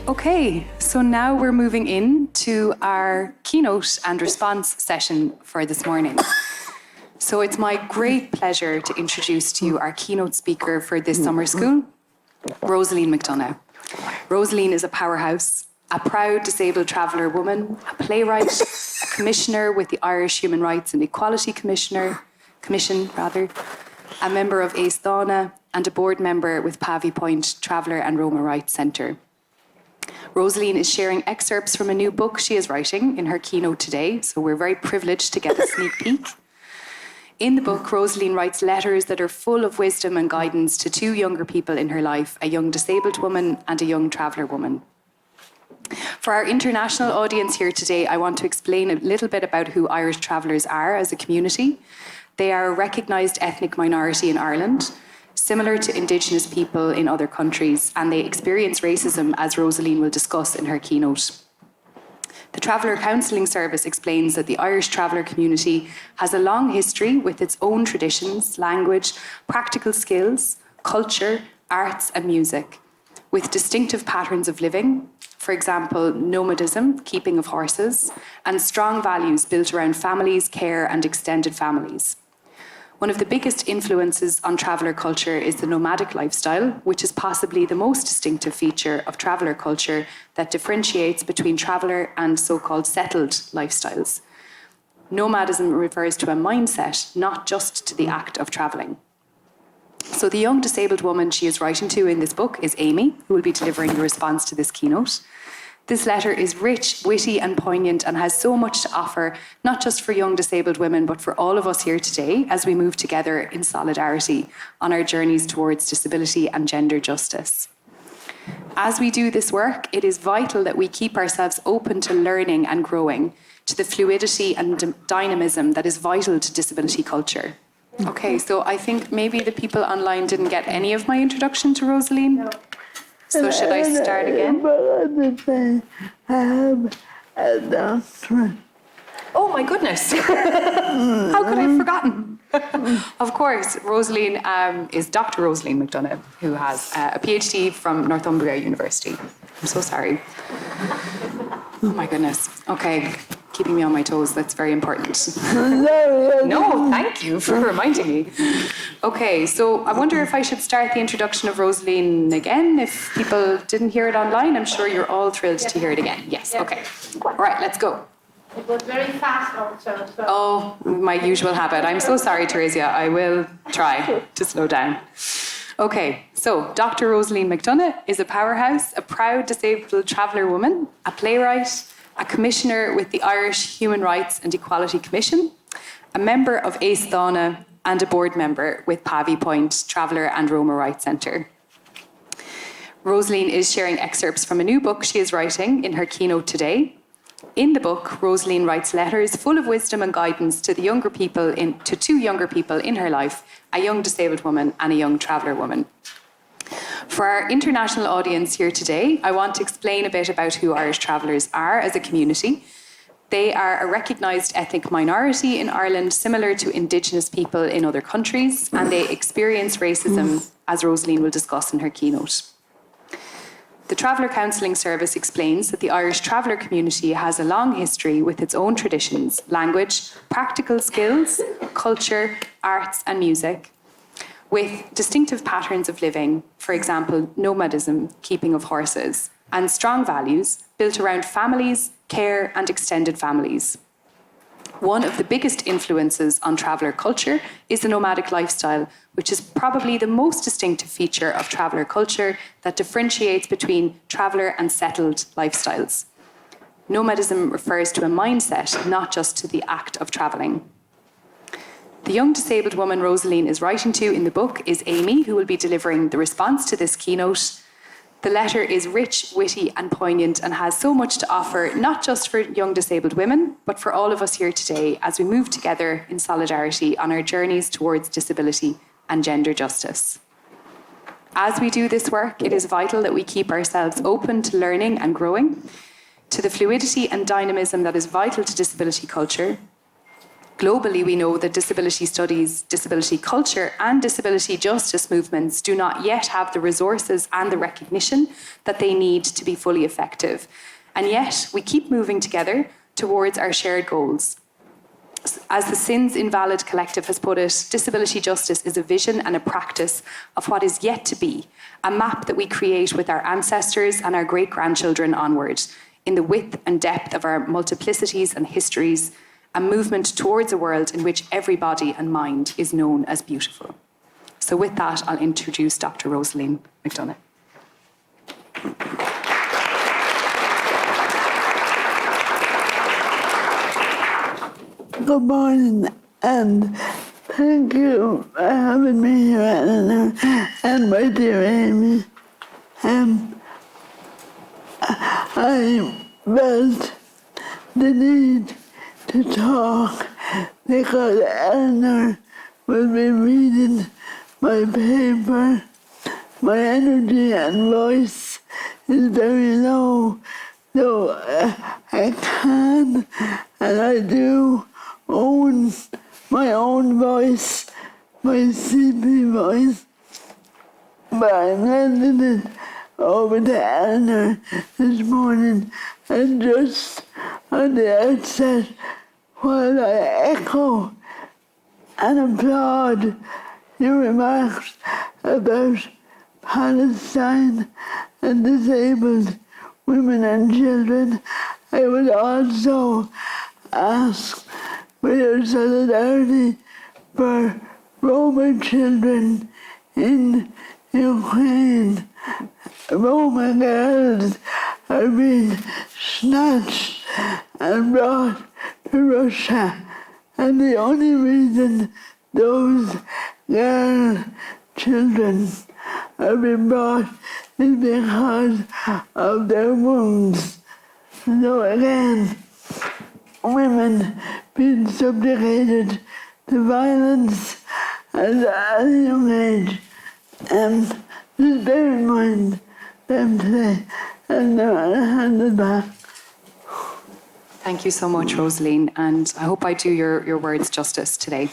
Okay, so now we're moving in to our keynote and response session for this morning. So it's my great pleasure to introduce to you our keynote speaker for this summer school, Rosaleen McDonagh. Rosaleen is a powerhouse, a proud disabled traveller woman, a playwright, a commissioner with the Irish Human Rights and Equality Commission, a member of McDonagh, and a board member with Pavy Point Traveller and Roma Rights Centre. Rosaleen is sharing excerpts from a new book she is writing in her keynote today, so we're very privileged to get a sneak peek. In the book, Rosaleen writes letters that are full of wisdom and guidance to two younger people in her life, a young disabled woman and a young traveller woman. For our international audience here today, I want to explain a little bit about who Irish travellers are as a community. They are a recognised ethnic minority in Ireland, similar to Indigenous people in other countries, and they experience racism, as Rosaleen will discuss in her keynote. The Traveller Counselling Service explains that the Irish traveller community has a long history with its own traditions, language, practical skills, culture, arts and music, with distinctive patterns of living, for example, nomadism, keeping of horses, and strong values built around families, care and extended families. One of the biggest influences on traveller culture is the nomadic lifestyle, which is possibly the most distinctive feature of traveller culture that differentiates between traveller and so-called settled lifestyles. Nomadism refers to a mindset, not just to the act of travelling. So the young disabled woman she is writing to in this book is Amy, who will be delivering the response to this keynote. This letter is rich, witty and poignant and has so much to offer, not just for young disabled women, but for all of us here today as we move together in solidarity on our journeys towards disability and gender justice. As we do this work, it is vital that we keep ourselves open to learning and growing, to the fluidity and dynamism that is vital to disability culture. Okay, so I think maybe the people online didn't get any of my introduction to Rosaleen. No. So should I start again? Oh my goodness. How could I have forgotten? Of course, Rosaleen is Dr. Rosaleen McDonagh, who has a PhD from Northumbria University. I'm so sorry. Oh my goodness. Okay, keeping me on my toes, that's very important. No, thank you for reminding me. Okay, so I wonder if I should start the introduction of Rosaleen again. If people didn't hear it online, I'm sure you're all thrilled to hear it again. Yes, okay. All right, let's go. It was very fast also. So. Oh, my usual habit. I'm so sorry, Theresia. I will try to slow down. Okay, so Dr. Rosaleen McDonagh is a powerhouse, a proud disabled traveller woman, a playwright, a commissioner with the Irish Human Rights and Equality Commission, a member of McDonagh, and a board member with Pavy Point Traveller and Roma Rights Centre. Rosaleen is sharing excerpts from a new book she is writing in her keynote today. In the book, Rosaleen writes letters full of wisdom and guidance to two younger people in her life, a young disabled woman and a young traveller woman. For our international audience here today, I want to explain a bit about who Irish travellers are as a community. They are a recognised ethnic minority in Ireland, similar to Indigenous people in other countries, and they experience racism, as Rosaleen will discuss in her keynote. The Traveller Counselling Service explains that the Irish traveller community has a long history with its own traditions, language, practical skills, culture, arts and music, with distinctive patterns of living, for example, nomadism, keeping of horses, and strong values built around families, care and extended families. One of the biggest influences on traveller culture is the nomadic lifestyle, which is probably the most distinctive feature of traveller culture that differentiates between traveller and settled lifestyles. Nomadism refers to a mindset, not just to the act of travelling. The young disabled woman Rosaleen is writing to in the book is Amy, who will be delivering the response to this keynote. The letter is rich, witty and poignant and has so much to offer, not just for young disabled women, but for all of us here today as we move together in solidarity on our journeys towards disability and gender justice. As we do this work, it is vital that we keep ourselves open to learning and growing, to the fluidity and dynamism that is vital to disability culture, Globally, we know that disability studies, disability culture, and disability justice movements do not yet have the resources and the recognition that they need to be fully effective. And yet, we keep moving together towards our shared goals. As the Sins Invalid Collective has put it, disability justice is a vision and a practice of what is yet to be, a map that we create with our ancestors and our great-grandchildren onward, in the width and depth of our multiplicities and histories, a movement towards a world in which every body and mind is known as beautiful. So with that, I'll introduce Dr. Rosaleen McDonagh. Good morning, and thank you for having me here, Eleanor, and my dear Amy. I felt the need to talk because Eleanor will be reading my paper. My energy and voice is very low, so I can and I do own my own voice, my sleepy voice, but I'm lending it over to Eleanor this morning. And just on the outset, while I echo and applaud your remarks about Palestine and disabled women and children, I would also ask for your solidarity for Roma children in Ukraine. Roma girls are being snatched and brought to Russia, and the only reason those girl children are being brought is because of their wounds. So again, women being subjugated to violence at a young age. Just bear in mind them today, and I'll hand it back. Thank you so much, Rosaleen, and I hope I do your words justice today.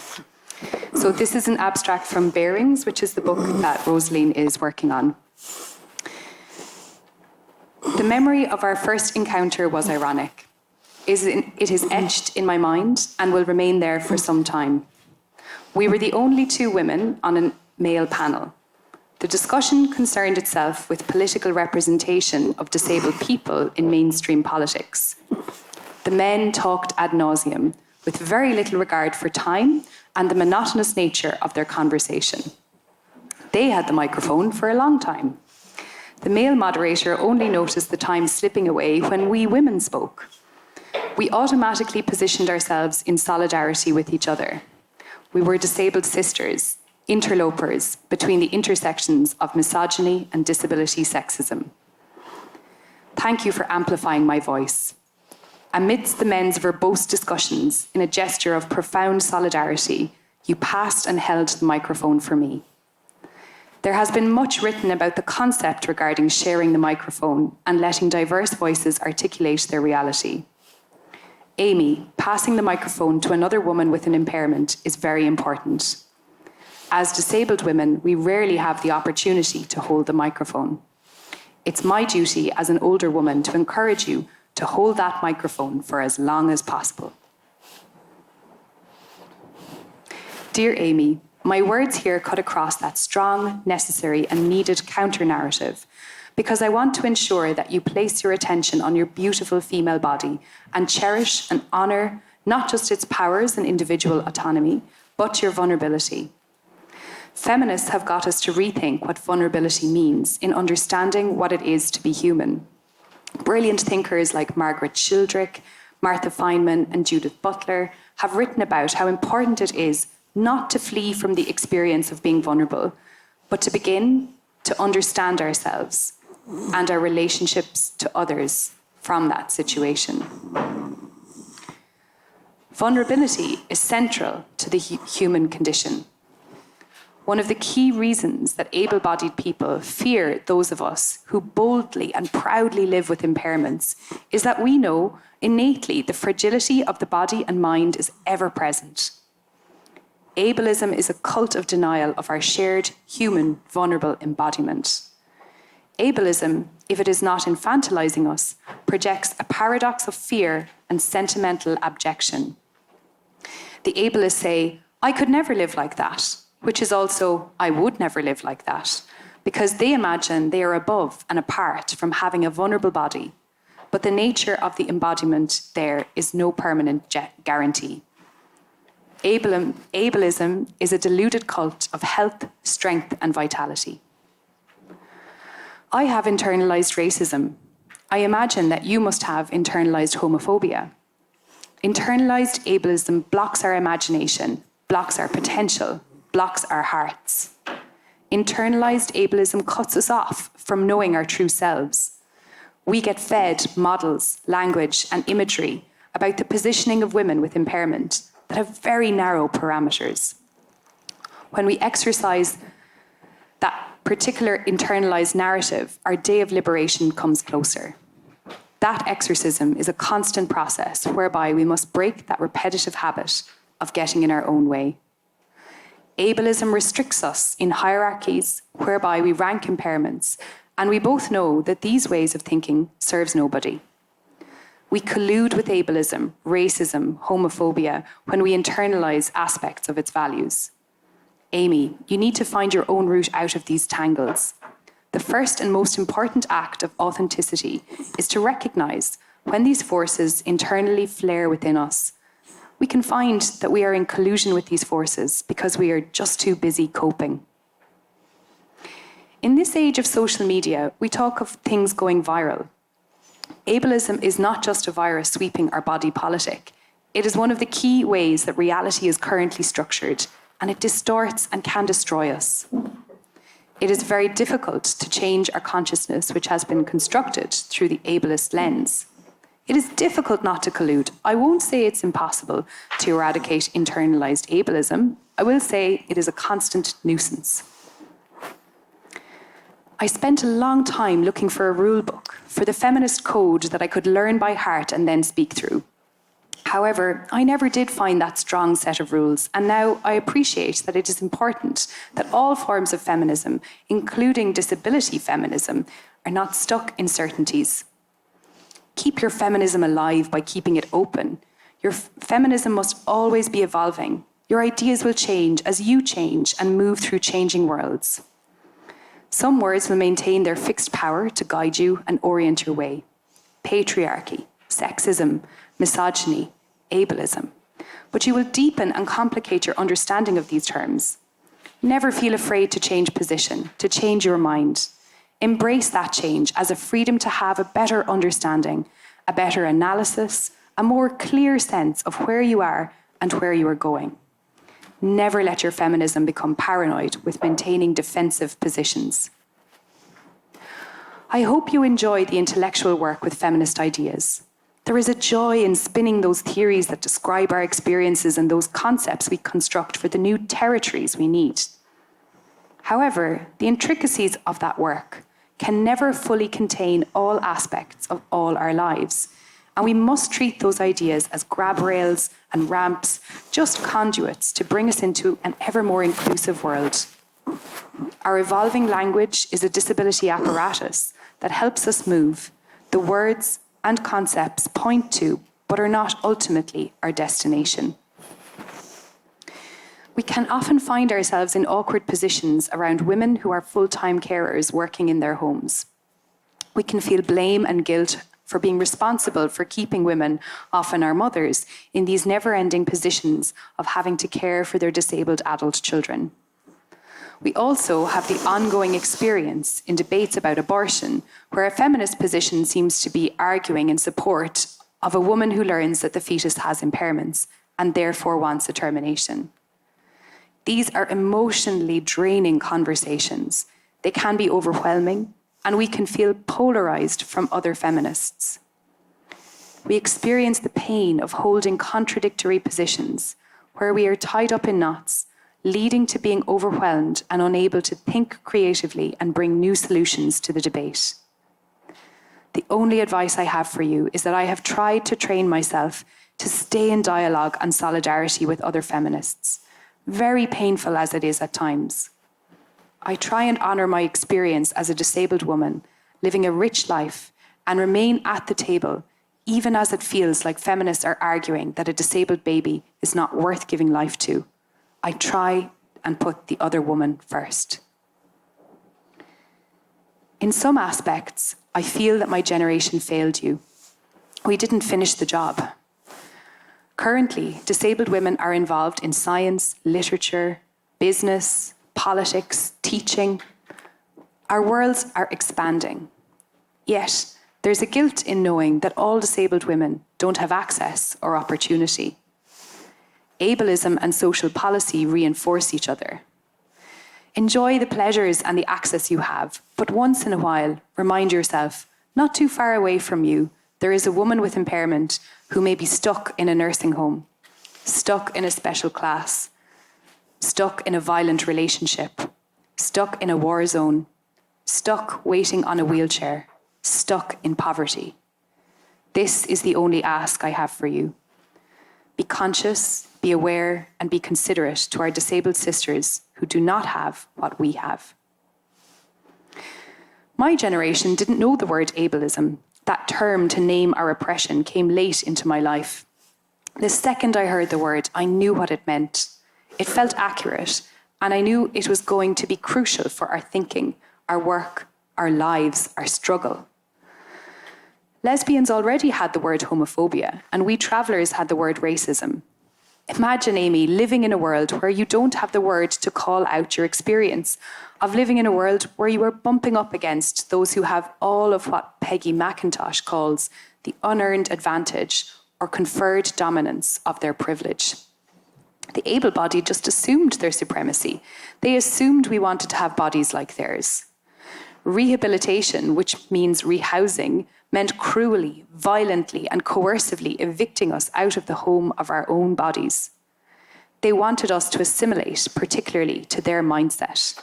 So this is an abstract from Bearings, which is the book that Rosaleen is working on. The memory of our first encounter was ironic. It is etched in my mind and will remain there for some time. We were the only two women on a male panel. The discussion concerned itself with political representation of disabled people in mainstream politics. The men talked ad nauseum, with very little regard for time and the monotonous nature of their conversation. They had the microphone for a long time. The male moderator only noticed the time slipping away when we women spoke. We automatically positioned ourselves in solidarity with each other. We were disabled sisters, interlopers between the intersections of misogyny and disability sexism. Thank you for amplifying my voice. Amidst the men's verbose discussions, in a gesture of profound solidarity, you passed and held the microphone for me. There has been much written about the concept regarding sharing the microphone and letting diverse voices articulate their reality. Amy, passing the microphone to another woman with an impairment is very important. As disabled women, we rarely have the opportunity to hold the microphone. It's my duty as an older woman to encourage you to hold that microphone for as long as possible. Dear Amy, my words here cut across that strong, necessary, and needed counter-narrative because I want to ensure that you place your attention on your beautiful female body and cherish and honour not just its powers and individual autonomy, but your vulnerability. Feminists have got us to rethink what vulnerability means in understanding what it is to be human. Brilliant thinkers like Margaret Childrick, Martha Feynman, and Judith Butler have written about how important it is not to flee from the experience of being vulnerable, but to begin to understand ourselves and our relationships to others from that situation. Vulnerability is central to the human condition. One of the key reasons that able-bodied people fear those of us who boldly and proudly live with impairments is that we know innately the fragility of the body and mind is ever present. Ableism is a cult of denial of our shared human vulnerable embodiment. Ableism, if it is not infantilizing us, projects a paradox of fear and sentimental abjection. The ableists say, I could never live like that, which is also, I would never live like that, because they imagine they are above and apart from having a vulnerable body, but the nature of the embodiment there is no permanent guarantee. Ableism is a deluded cult of health, strength, and vitality. I have internalized racism. I imagine that you must have internalized homophobia. Internalized ableism blocks our imagination, blocks our potential, blocks our hearts. Internalized ableism cuts us off from knowing our true selves. We get fed models, language, and imagery about the positioning of women with impairment that have very narrow parameters. When we exercise that particular internalized narrative, our day of liberation comes closer. That exorcism is a constant process whereby we must break that repetitive habit of getting in our own way. Ableism restricts us in hierarchies whereby we rank impairments, and we both know that these ways of thinking serves nobody. We collude with ableism, racism, homophobia when we internalize aspects of its values. Amy, you need to find your own route out of these tangles. The first and most important act of authenticity is to recognize when these forces internally flare within us. We can find that we are in collusion with these forces because we are just too busy coping. In this age of social media, we talk of things going viral. Ableism is not just a virus sweeping our body politic. It is one of the key ways that reality is currently structured, and it distorts and can destroy us. It is very difficult to change our consciousness, which has been constructed through the ableist lens. It is difficult not to collude. I won't say it's impossible to eradicate internalized ableism. I will say it is a constant nuisance. I spent a long time looking for a rule book, for the feminist code that I could learn by heart and then speak through. However, I never did find that strong set of rules, and now I appreciate that it is important that all forms of feminism, including disability feminism, are not stuck in certainties. Keep your feminism alive by keeping it open. Your feminism must always be evolving. Your ideas will change as you change and move through changing worlds. Some words will maintain their fixed power to guide you and orient your way. Patriarchy, sexism, misogyny, ableism. But you will deepen and complicate your understanding of these terms. Never feel afraid to change position, to change your mind. Embrace that change as a freedom to have a better understanding, a better analysis, a more clear sense of where you are and where you are going. Never let your feminism become paranoid with maintaining defensive positions. I hope you enjoy the intellectual work with feminist ideas. There is a joy in spinning those theories that describe our experiences and those concepts we construct for the new territories we need. However, the intricacies of that work can never fully contain all aspects of all our lives, and we must treat those ideas as grab rails and ramps, just conduits to bring us into an ever more inclusive world. Our evolving language is a disability apparatus that helps us move. The words and concepts point to, but are not ultimately our destination. We can often find ourselves in awkward positions around women who are full-time carers working in their homes. We can feel blame and guilt for being responsible for keeping women, often our mothers, in these never-ending positions of having to care for their disabled adult children. We also have the ongoing experience in debates about abortion, where a feminist position seems to be arguing in support of a woman who learns that the fetus has impairments and therefore wants a termination. These are emotionally draining conversations. They can be overwhelming, and we can feel polarized from other feminists. We experience the pain of holding contradictory positions, where we are tied up in knots, leading to being overwhelmed and unable to think creatively and bring new solutions to the debate. The only advice I have for you is that I have tried to train myself to stay in dialogue and solidarity with other feminists, very painful as it is at times. I try and honour my experience as a disabled woman, living a rich life, and remain at the table, even as it feels like feminists are arguing that a disabled baby is not worth giving life to. I try and put the other woman first. In some aspects, I feel that my generation failed you. We didn't finish the job. Currently, disabled women are involved in science, literature, business, politics, teaching. Our worlds are expanding. Yet, there's a guilt in knowing that all disabled women don't have access or opportunity. Ableism and social policy reinforce each other. Enjoy the pleasures and the access you have, but once in a while, remind yourself, not too far away from you, there is a woman with impairment who may be stuck in a nursing home, stuck in a special class, stuck in a violent relationship, stuck in a war zone, stuck waiting on a wheelchair, stuck in poverty. This is the only ask I have for you. Be conscious, be aware, and be considerate to our disabled sisters who do not have what we have. My generation didn't know the word ableism. That term to name our oppression came late into my life. The second I heard the word, I knew what it meant. It felt accurate, and I knew it was going to be crucial for our thinking, our work, our lives, our struggle. Lesbians already had the word homophobia, and we travellers had the word racism. Imagine, Amy, living in a world where you don't have the word to call out your experience, of living in a world where you are bumping up against those who have all of what Peggy McIntosh calls the unearned advantage or conferred dominance of their privilege. The able-bodied just assumed their supremacy. They assumed we wanted to have bodies like theirs. Rehabilitation, which means rehousing, meant cruelly, violently, and coercively evicting us out of the home of our own bodies. They wanted us to assimilate, particularly to their mindset.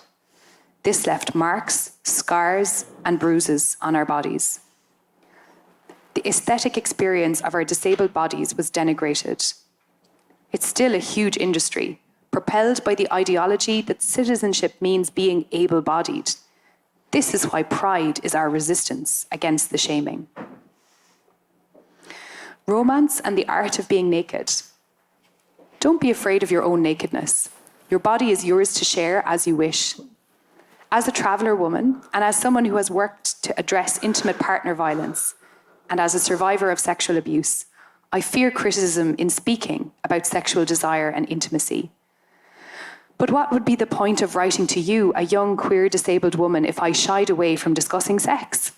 This left marks, scars, and bruises on our bodies. The aesthetic experience of our disabled bodies was denigrated. It's still a huge industry, propelled by the ideology that citizenship means being able-bodied. This is why pride is our resistance against the shaming. Romance and the art of being naked. Don't be afraid of your own nakedness. Your body is yours to share as you wish. As a traveller woman, and as someone who has worked to address intimate partner violence, and as a survivor of sexual abuse, I fear criticism in speaking about sexual desire and intimacy. But what would be the point of writing to you, a young queer disabled woman, if I shied away from discussing sex?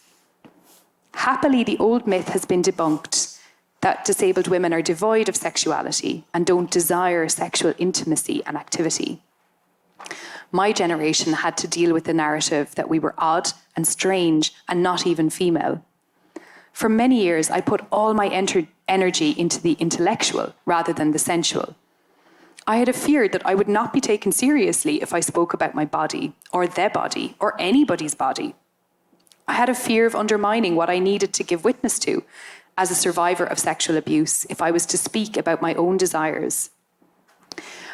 Happily, the old myth has been debunked that disabled women are devoid of sexuality and don't desire sexual intimacy and activity. My generation had to deal with the narrative that we were odd and strange and not even female. For many years, I put all my energy into the intellectual rather than the sensual. I had a fear that I would not be taken seriously if I spoke about my body, or their body, or anybody's body. I had a fear of undermining what I needed to give witness to as a survivor of sexual abuse if I was to speak about my own desires.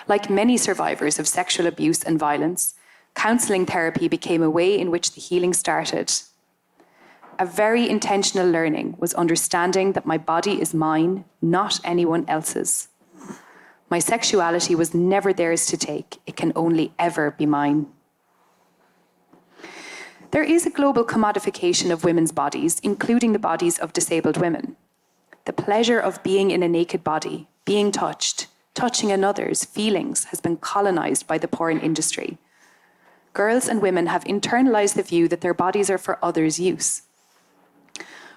Like many survivors of sexual abuse and violence, counselling therapy became a way in which the healing started. A very intentional learning was understanding that my body is mine, not anyone else's. My sexuality was never theirs to take. It can only ever be mine. There is a global commodification of women's bodies, including the bodies of disabled women. The pleasure of being in a naked body, being touched, touching another's feelings has been colonized by the porn industry. Girls and women have internalized the view that their bodies are for others' use.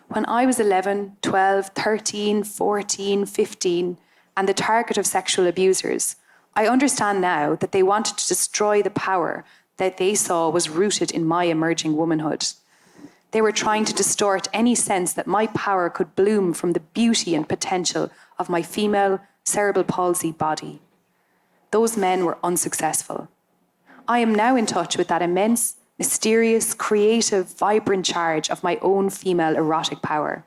When I was 11, 12, 13, 14, 15, and the target of sexual abusers, I understand now that they wanted to destroy the power that they saw was rooted in my emerging womanhood. They were trying to distort any sense that my power could bloom from the beauty and potential of my female cerebral palsy body. those men were unsuccessful. I am now in touch with that immense, mysterious, creative, vibrant charge of my own female erotic power.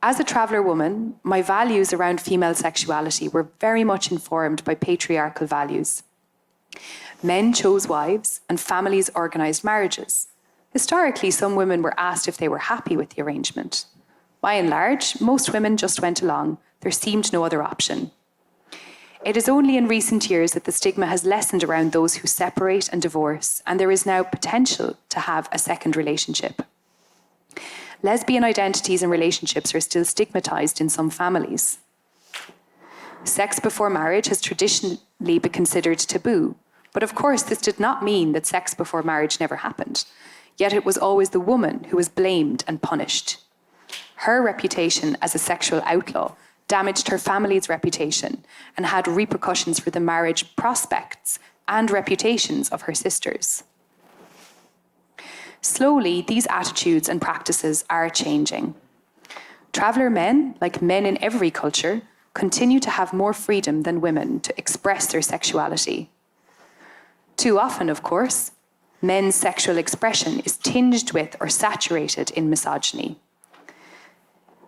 As a traveller woman, my values around female sexuality were very much informed by patriarchal values. Men chose wives and families organised marriages. Historically, some women were asked if they were happy with the arrangement. By and large, most women just went along. There seemed no other option. It is only in recent years that the stigma has lessened around those who separate and divorce, and there is now potential to have a second relationship. Lesbian identities and relationships are still stigmatised in some families. Sex before marriage has traditionally been considered taboo, but of course this did not mean that sex before marriage never happened. Yet it was always the woman who was blamed and punished. Her reputation as a sexual outlaw damaged her family's reputation and had repercussions for the marriage prospects and reputations of her sisters. Slowly, these attitudes and practices are changing. Traveller men, like men in every culture, continue to have more freedom than women to express their sexuality. Too often, of course, men's sexual expression is tinged with or saturated in misogyny.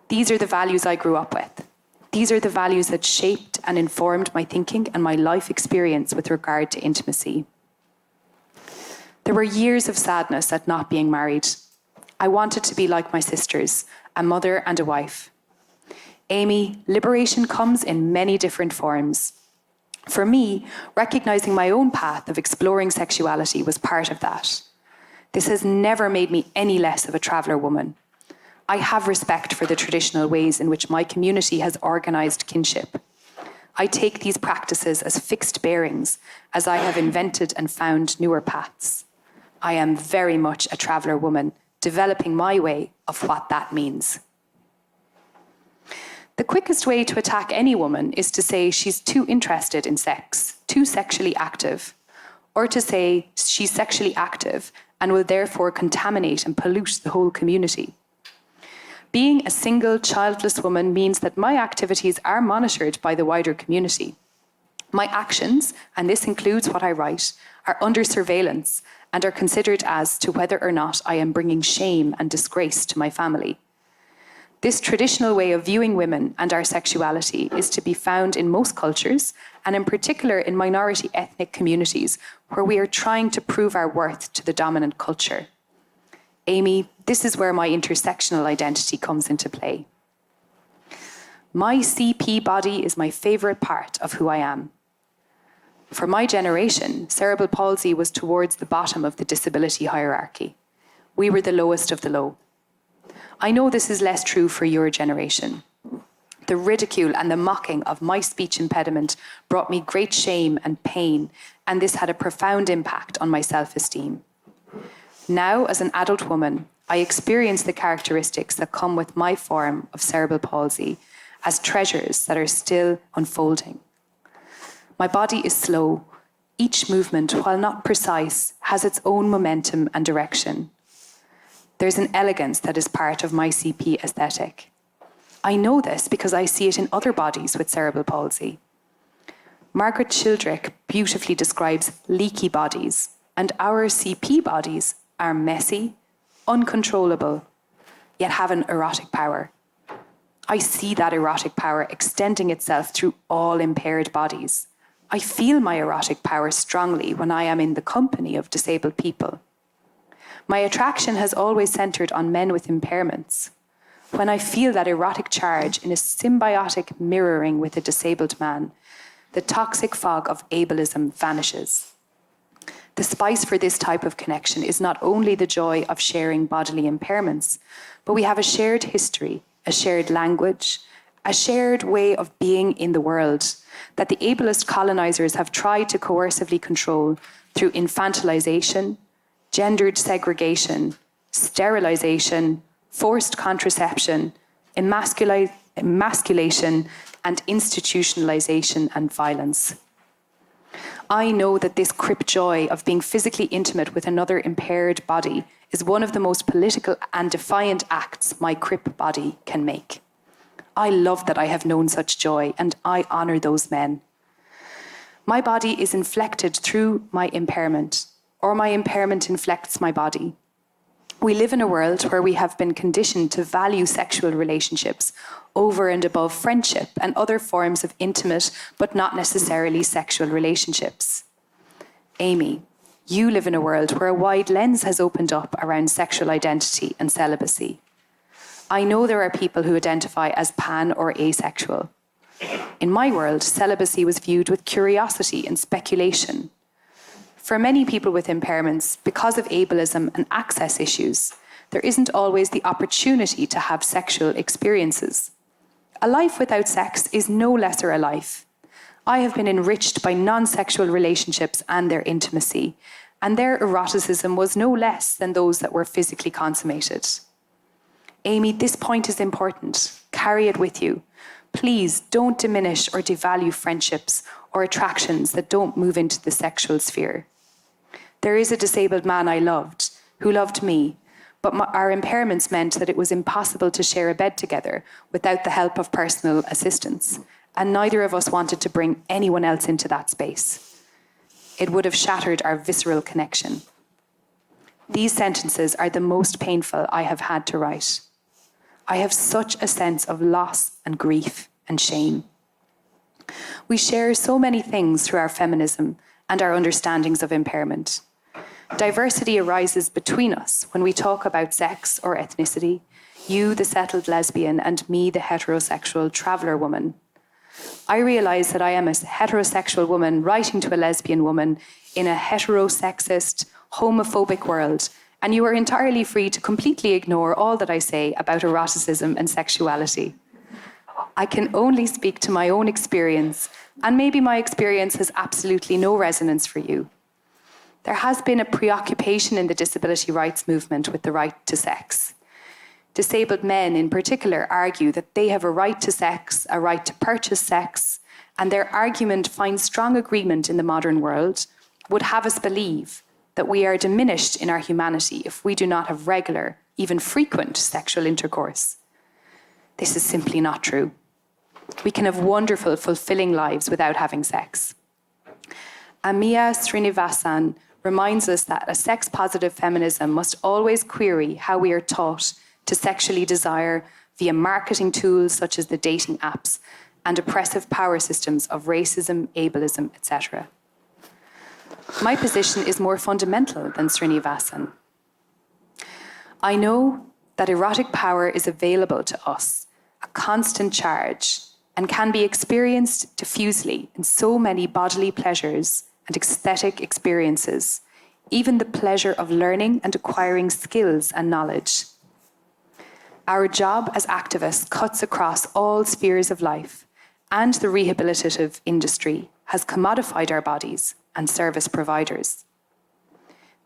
These are the values I grew up with. These are the values that shaped and informed my thinking and my life experience with regard to intimacy. There were years of sadness at not being married. I wanted to be like my sisters, a mother and a wife. Amy, liberation comes in many different forms. For me, recognizing my own path of exploring sexuality was part of that. This has never made me any less of a traveller woman. I have respect for the traditional ways in which my community has organised kinship. I take these practices as fixed bearings as I have invented and found newer paths. I am very much a traveller woman, developing my way of what that means. The quickest way to attack any woman is to say she's too interested in sex, too sexually active, or to say she's sexually active and will therefore contaminate and pollute the whole community. Being a single, childless woman means that my activities are monitored by the wider community. My actions, and this includes what I write, are under surveillance and are considered as to whether or not I am bringing shame and disgrace to my family. This traditional way of viewing women and our sexuality is to be found in most cultures, and in particular in minority ethnic communities, where we are trying to prove our worth to the dominant culture. Amy, this is where my intersectional identity comes into play. My CP body is my favourite part of who I am. For my generation, cerebral palsy was towards the bottom of the disability hierarchy. We were the lowest of the low. I know this is less true for your generation. The ridicule and the mocking of my speech impediment brought me great shame and pain, and this had a profound impact on my self-esteem. Now, as an adult woman, I experience the characteristics that come with my form of cerebral palsy as treasures that are still unfolding. My body is slow. Each movement, while not precise, has its own momentum and direction. There's an elegance that is part of my CP aesthetic. I know this because I see it in other bodies with cerebral palsy. Margaret Childrick beautifully describes leaky bodies, and our CP bodies are messy, uncontrollable, yet have an erotic power. I see that erotic power extending itself through all impaired bodies. I feel my erotic power strongly when I am in the company of disabled people. My attraction has always centred on men with impairments. When I feel that erotic charge in a symbiotic mirroring with a disabled man, the toxic fog of ableism vanishes. The spice for this type of connection is not only the joy of sharing bodily impairments, but we have a shared history, a shared language, a shared way of being in the world that the ableist colonisers have tried to coercively control through infantilization, gendered segregation, sterilisation, forced contraception, emasculation, and institutionalisation and violence. I know that this crip joy of being physically intimate with another impaired body is one of the most political and defiant acts my crip body can make. I love that I have known such joy, and I honour those men. My body is inflected through my impairment, or my impairment inflects my body. We live in a world where we have been conditioned to value sexual relationships over and above friendship and other forms of intimate but not necessarily sexual relationships. Amy, you live in a world where a wide lens has opened up around sexual identity and celibacy. I know there are people who identify as pan or asexual. In my world, celibacy was viewed with curiosity and speculation. For many people with impairments, because of ableism and access issues, there isn't always the opportunity to have sexual experiences. A life without sex is no lesser a life. I have been enriched by non-sexual relationships and their intimacy, and their eroticism was no less than those that were physically consummated. Amy, this point is important. Carry it with you. Please don't diminish or devalue friendships or attractions that don't move into the sexual sphere. There is a disabled man I loved, who loved me, but our impairments meant that it was impossible to share a bed together without the help of personal assistance, and neither of us wanted to bring anyone else into that space. It would have shattered our visceral connection. These sentences are the most painful I have had to write. I have such a sense of loss and grief and shame. We share so many things through our feminism and our understandings of impairment. Diversity arises between us when we talk about sex or ethnicity, you, the settled lesbian, and me, the heterosexual traveller woman. I realise that I am a heterosexual woman writing to a lesbian woman in a heterosexist, homophobic world, and you are entirely free to completely ignore all that I say about eroticism and sexuality. I can only speak to my own experience, and maybe my experience has absolutely no resonance for you. There has been a preoccupation in the disability rights movement with the right to sex. Disabled men in particular argue that they have a right to sex, a right to purchase sex, and their argument finds strong agreement in the modern world, would have us believe that we are diminished in our humanity if we do not have regular, even frequent sexual intercourse. This is simply not true. We can have wonderful, fulfilling lives without having sex. Amia Srinivasan reminds us that a sex-positive feminism must always query how we are taught to sexually desire via marketing tools such as the dating apps and oppressive power systems of racism, ableism, etc. My position is more fundamental than Srinivasan. I know that erotic power is available to us, a constant charge, and can be experienced diffusely in so many bodily pleasures and aesthetic experiences, even the pleasure of learning and acquiring skills and knowledge. Our job as activists cuts across all spheres of life, and the rehabilitative industry has commodified our bodies and service providers.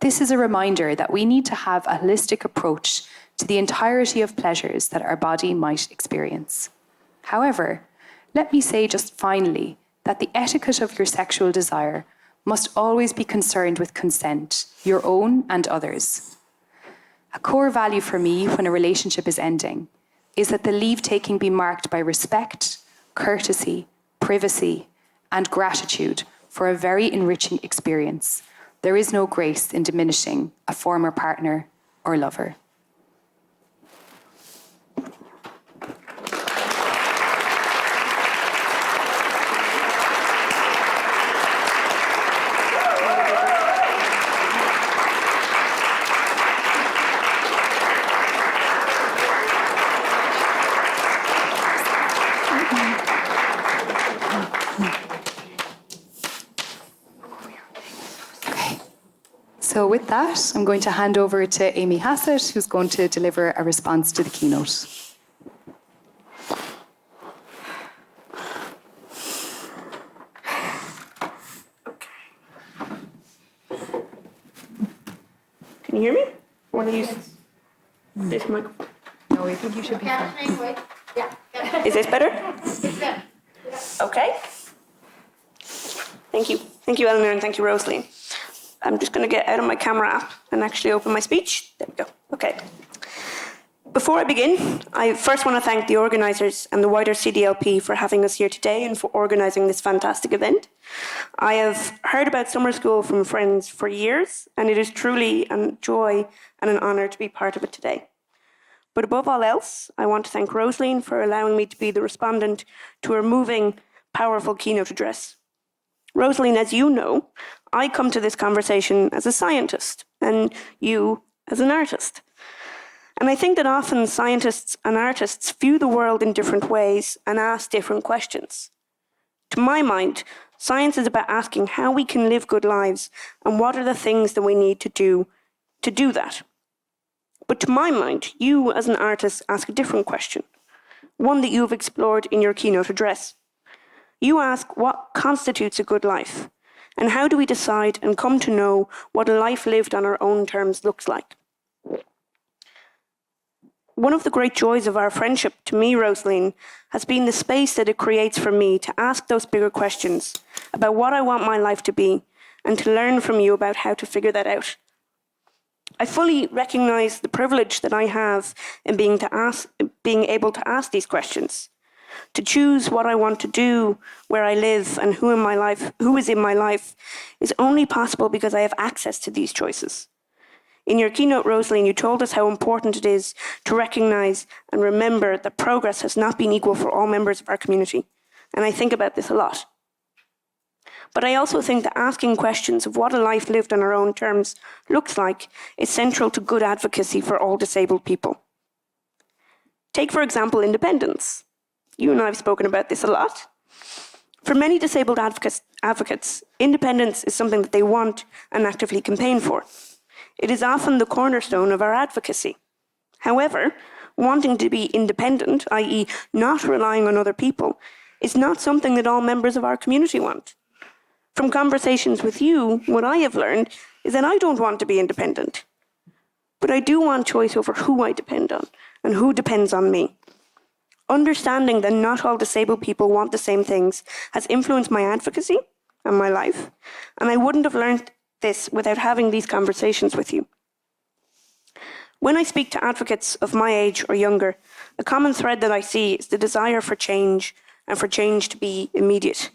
This is a reminder that we need to have a holistic approach to the entirety of pleasures that our body might experience. However, let me say just finally that the etiquette of your sexual desire must always be concerned with consent, your own and others. A core value for me when a relationship is ending is that the leave-taking be marked by respect, courtesy, privacy, and gratitude for a very enriching experience. There is no grace in diminishing a former partner or lover. So with that, I'm going to hand over to Amy Hasset, who's going to deliver a response to the keynote. Can you hear me? Want to use this microphone? No, I think you should be fine. Yeah. Is this better? Yeah. Okay. Thank you. Thank you, Eleanor, and thank you, Rosaleen. I'm just going to get out of my camera app and actually open my speech. There we go. Okay. Before I begin, I first want to thank the organisers and the wider CDLP for having us here today and for organising this fantastic event. I have heard about summer school from friends for years, and it is truly a joy and an honour to be part of it today. But above all else, I want to thank Rosaleen for allowing me to be the respondent to her moving, powerful keynote address. Rosaleen, as you know, I come to this conversation as a scientist, and you as an artist. And I think that often scientists and artists view the world in different ways and ask different questions. To my mind, science is about asking how we can live good lives and what are the things that we need to do that. But to my mind, you as an artist ask a different question, one that you have explored in your keynote address. You ask what constitutes a good life, and how do we decide and come to know what a life lived on our own terms looks like. One of the great joys of our friendship, to me, Rosaleen, has been the space that it creates for me to ask those bigger questions about what I want my life to be and to learn from you about how to figure that out. I fully recognise the privilege that I have in being able to ask these questions, to choose what I want to do, where I live, and who is in my life is only possible because I have access to these choices. In your keynote, Rosaleen, you told us how important it is to recognise and remember that progress has not been equal for all members of our community. And I think about this a lot. But I also think that asking questions of what a life lived on our own terms looks like is central to good advocacy for all disabled people. Take, for example, independence. You and I have spoken about this a lot. For many disabled advocates, independence is something that they want and actively campaign for. It is often the cornerstone of our advocacy. However, wanting to be independent, i.e. not relying on other people, is not something that all members of our community want. From conversations with you, what I have learned is that I don't want to be independent. But I do want choice over who I depend on and who depends on me. Understanding that not all disabled people want the same things has influenced my advocacy and my life, and I wouldn't have learned this without having these conversations with you. When I speak to advocates of my age or younger, a common thread that I see is the desire for change and for change to be immediate.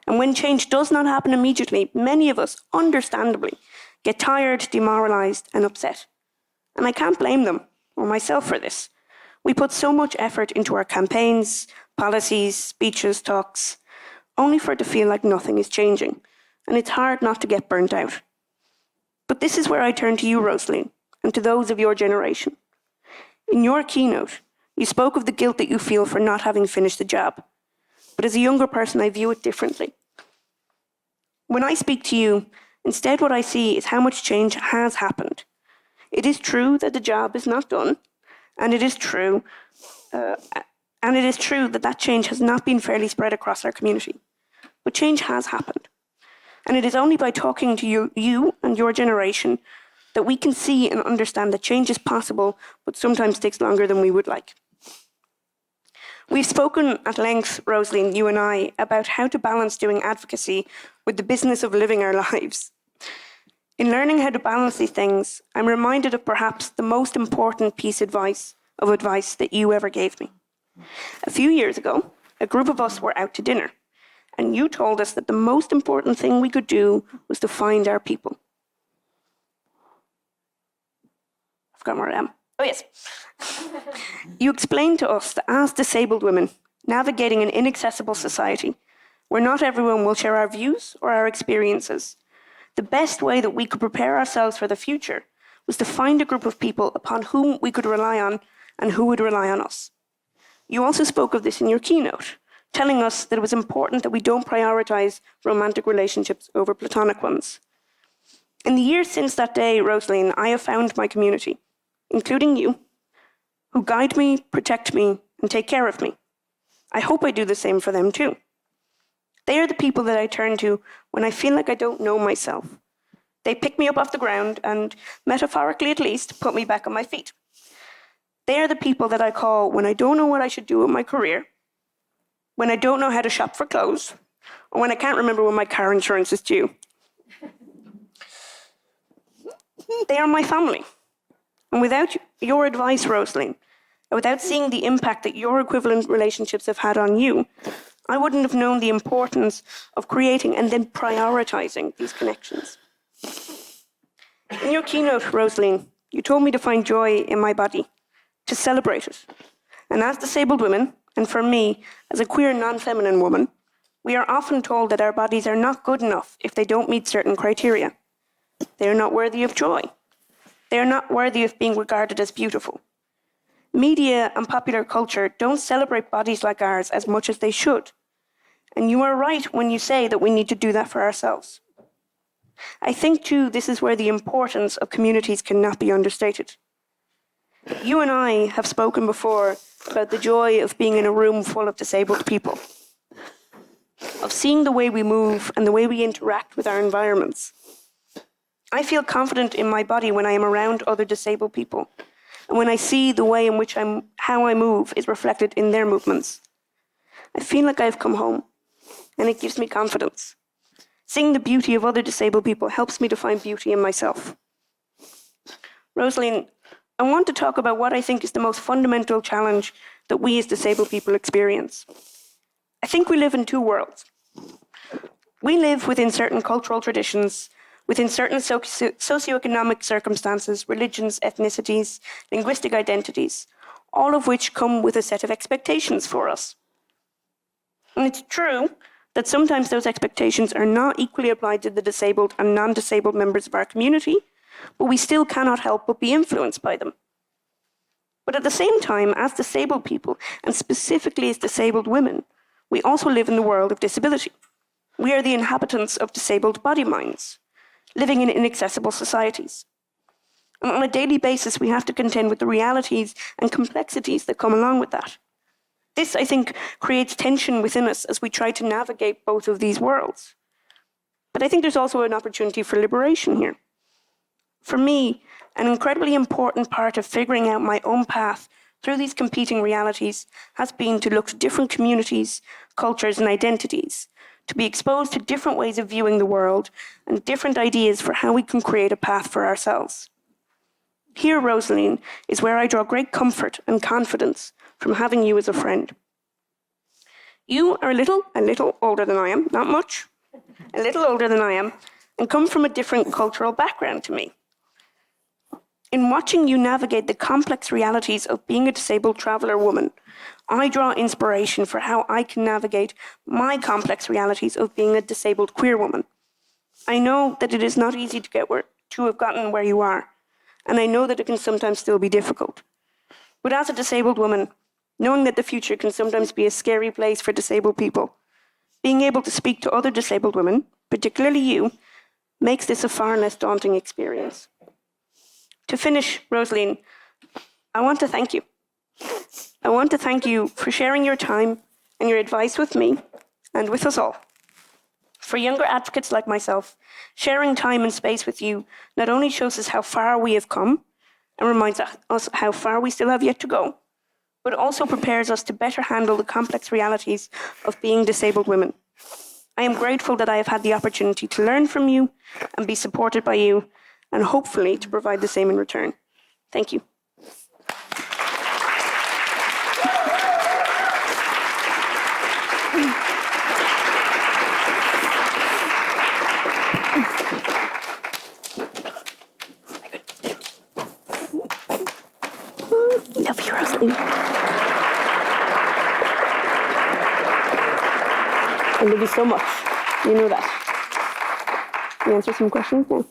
And when change does not happen immediately, many of us, understandably, get tired, demoralized, and upset. And I can't blame them or myself for this. We put so much effort into our campaigns, policies, speeches, talks, only for it to feel like nothing is changing. And it's hard not to get burnt out. But this is where I turn to you, Rosaleen, and to those of your generation. In your keynote, you spoke of the guilt that you feel for not having finished the job. But as a younger person, I view it differently. When I speak to you, instead what I see is how much change has happened. It is true that the job is not done, and it is true that that change has not been fairly spread across our community. But change has happened. And it is only by talking to you and your generation that we can see and understand that change is possible, but sometimes takes longer than we would like. We've spoken at length, Rosaleen, you and I, about how to balance doing advocacy with the business of living our lives. In learning how to balance these things, I'm reminded of perhaps the most important piece of advice that you ever gave me. A few years ago, a group of us were out to dinner. And you told us that the most important thing we could do was to find our people. I forgot where I am. Oh, yes. You explained to us that as disabled women navigating an inaccessible society, where not everyone will share our views or our experiences, the best way that we could prepare ourselves for the future was to find a group of people upon whom we could rely on and who would rely on us. You also spoke of this in your keynote, telling us that it was important that we don't prioritize romantic relationships over platonic ones. In the years since that day, Rosaleen, I have found my community, including you, who guide me, protect me, and take care of me. I hope I do the same for them too. They are the people that I turn to when I feel like I don't know myself. They pick me up off the ground and, metaphorically at least, put me back on my feet. They are the people that I call when I don't know what I should do with my career, when I don't know how to shop for clothes, or when I can't remember when my car insurance is due. They are my family. And without your advice, Rosaleen, and without seeing the impact that your equivalent relationships have had on you, I wouldn't have known the importance of creating and then prioritizing these connections. In your keynote, Rosaleen, you told me to find joy in my body, to celebrate it. And as disabled women, and for me, as a queer non-feminine woman, we are often told that our bodies are not good enough if they don't meet certain criteria. They are not worthy of joy. They are not worthy of being regarded as beautiful. Media and popular culture don't celebrate bodies like ours as much as they should. And you are right when you say that we need to do that for ourselves. I think, too, this is where the importance of communities cannot be understated. You and I have spoken before about the joy of being in a room full of disabled people, of seeing the way we move and the way we interact with our environments. I feel confident in my body when I am around other disabled people, and when I see the way in which how I move is reflected in their movements. I feel like I've come home, and it gives me confidence. Seeing the beauty of other disabled people helps me to find beauty in myself. Rosaleen, I want to talk about what I think is the most fundamental challenge that we as disabled people experience. I think we live in two worlds. We live within certain cultural traditions, within certain socioeconomic circumstances, religions, ethnicities, linguistic identities, all of which come with a set of expectations for us. And it's true that sometimes those expectations are not equally applied to the disabled and non-disabled members of our community, but we still cannot help but be influenced by them. But at the same time, as disabled people, and specifically as disabled women, we also live in the world of disability. We are the inhabitants of disabled body minds, living in inaccessible societies. And on a daily basis, we have to contend with the realities and complexities that come along with that. This, I think, creates tension within us as we try to navigate both of these worlds. But I think there's also an opportunity for liberation here. For me, an incredibly important part of figuring out my own path through these competing realities has been to look to different communities, cultures, and identities, to be exposed to different ways of viewing the world and different ideas for how we can create a path for ourselves. Here, Rosaleen, is where I draw great comfort and confidence from having you as a friend. You are a little older than I am, not much, a little older than I am, and come from a different cultural background to me. In watching you navigate the complex realities of being a disabled traveller woman, I draw inspiration for how I can navigate my complex realities of being a disabled queer woman. I know that it is not easy to have gotten where you are, and I know that it can sometimes still be difficult. But as a disabled woman, knowing that the future can sometimes be a scary place for disabled people, being able to speak to other disabled women, particularly you, makes this a far less daunting experience. To finish, Rosaleen, I want to thank you. I want to thank you for sharing your time and your advice with me and with us all. For younger advocates like myself, sharing time and space with you not only shows us how far we have come and reminds us how far we still have yet to go, but also prepares us to better handle the complex realities of being disabled women. I am grateful that I have had the opportunity to learn from you and be supported by you, and hopefully to provide the same in return. Thank you. Love you, Rosaleen. I love you so much. You know that. You answer some questions now.